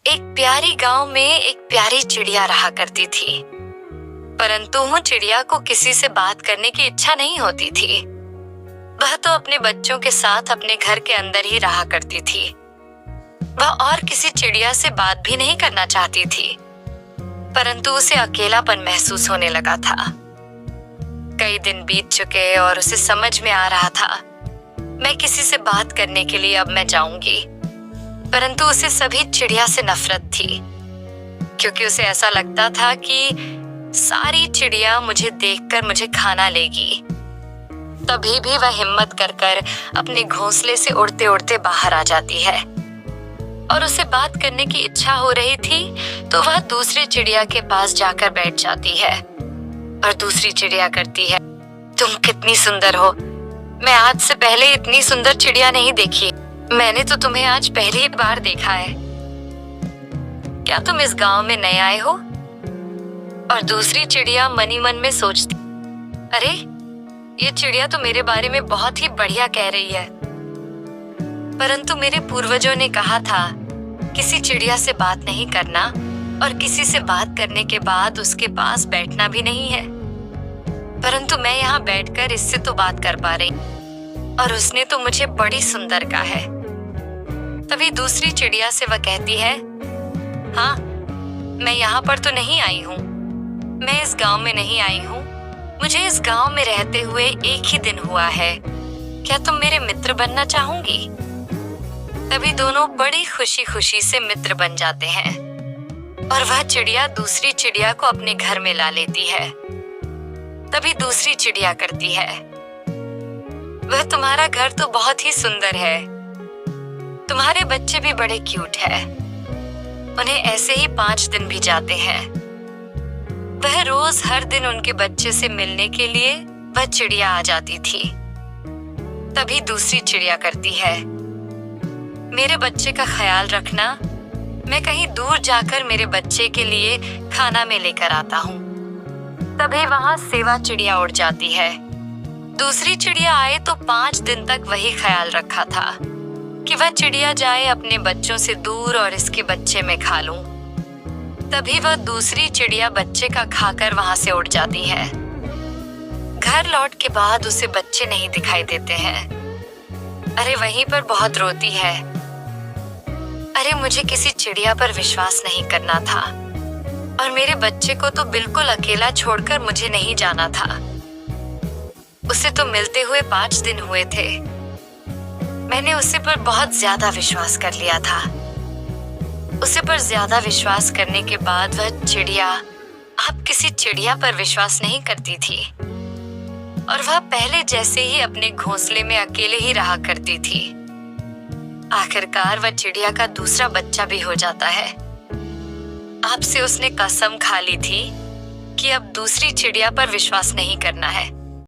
एक प्यारी गांव में एक प्यारी चिड़िया रहा करती थी, परंतु वो चिड़िया को किसी से बात करने की इच्छा नहीं होती थी। वह तो अपने बच्चों के साथ अपने घर के अंदर ही रहा करती थी। वह और किसी चिड़िया से बात भी नहीं करना चाहती थी, परंतु उसे अकेलापन महसूस होने लगा था। कई दिन बीत चुके और उसे समझ में आ रहा था, मैं किसी से बात करने के लिए अब मैं जाऊंगी, परंतु उसे सभी चिड़िया से नफरत थी, क्योंकि उसे ऐसा लगता था कि सारी चिड़िया मुझे देखकर मुझे खाना लेगी। तभी भी वह हिम्मत कर अपने घोंसले से उड़ते उड़ते बाहर आ जाती है और उसे बात करने की इच्छा हो रही थी तो वह दूसरे चिड़िया के पास जाकर बैठ जाती है और दूसरी चिड़िया करती है, तुम कितनी सुंदर हो, मैं आज से पहले इतनी सुंदर चिड़िया नहीं देखी, मैंने तो तुम्हें आज पहली बार देखा है। क्या तुम इस गांव में नए आए हो? और दूसरी चिड़िया मनी मन में सोचती, अरे ये चिड़िया तो मेरे बारे में बहुत ही बढ़िया कह रही है, परंतु मेरे पूर्वजों ने कहा था किसी चिड़िया से बात नहीं करना और किसी से बात करने के बाद उसके पास बैठना भी नहीं है, परंतु मैं यहाँ बैठकर इससे तो बात कर पा रही और उसने तो मुझे बड़ी सुंदर कहा है। तभी दूसरी चिड़िया से वह कहती है, हाँ मैं यहाँ पर तो नहीं आई हूँ, मैं इस गांव में नहीं आई हूँ, मुझे इस गांव में रहते हुए एक ही दिन हुआ है, क्या तुम मेरे मित्र बनना चाहूंगी? तभी दोनों बड़ी खुशी खुशी से मित्र बन जाते हैं और वह चिड़िया दूसरी चिड़िया को अपने घर में ला लेती है। तभी दूसरी चिड़िया करती है, वह तुम्हारा घर तो बहुत ही सुंदर है, तुम्हारे बच्चे भी बड़े क्यूट है। उन्हें ऐसे ही 5 दिन भी जाते हैं। वह रोज हर दिन उनके बच्चे से मिलने के लिए वह चिड़िया आ जाती थी। तभी दूसरी चिड़िया करती है, मेरे बच्चे का ख्याल रखना, मैं कहीं दूर जाकर मेरे बच्चे के लिए खाना में लेकर आता हूँ। तभी वहां सेवा चिड़िया उड़ जाती है। दूसरी चिड़िया आए तो 5 दिन तक वही ख्याल रखा था कि वह चिड़िया जाए अपने बच्चों से दूर और इसके बच्चे में खा लूं। तभी वह दूसरी चिड़िया बच्चे का खाकर वहां से उड़ जाती है। घर लौट के बाद उसे बच्चे नहीं दिखाई देते हैं। अरे वहीं पर बहुत रोती है, अरे मुझे किसी चिड़िया पर विश्वास नहीं करना था और मेरे बच्चे को तो बिल्कुल अकेला छोड़कर मुझे नहीं जाना था। उसे तो मिलते हुए 5 दिन हुए थे, मैंने उसे पर बहुत ज्यादा विश्वास कर लिया था। उसे पर ज्यादा विश्वास करने के बाद वह चिड़िया अब किसी चिड़िया पर विश्वास नहीं करती थी और वह पहले जैसे ही अपने घोंसले में अकेले ही रहा करती थी। आखिरकार वह चिड़िया का दूसरा बच्चा भी हो जाता है। अब से उसने कसम खा ली थी कि अब दूसरी चिड़िया पर विश्वास नहीं करना है।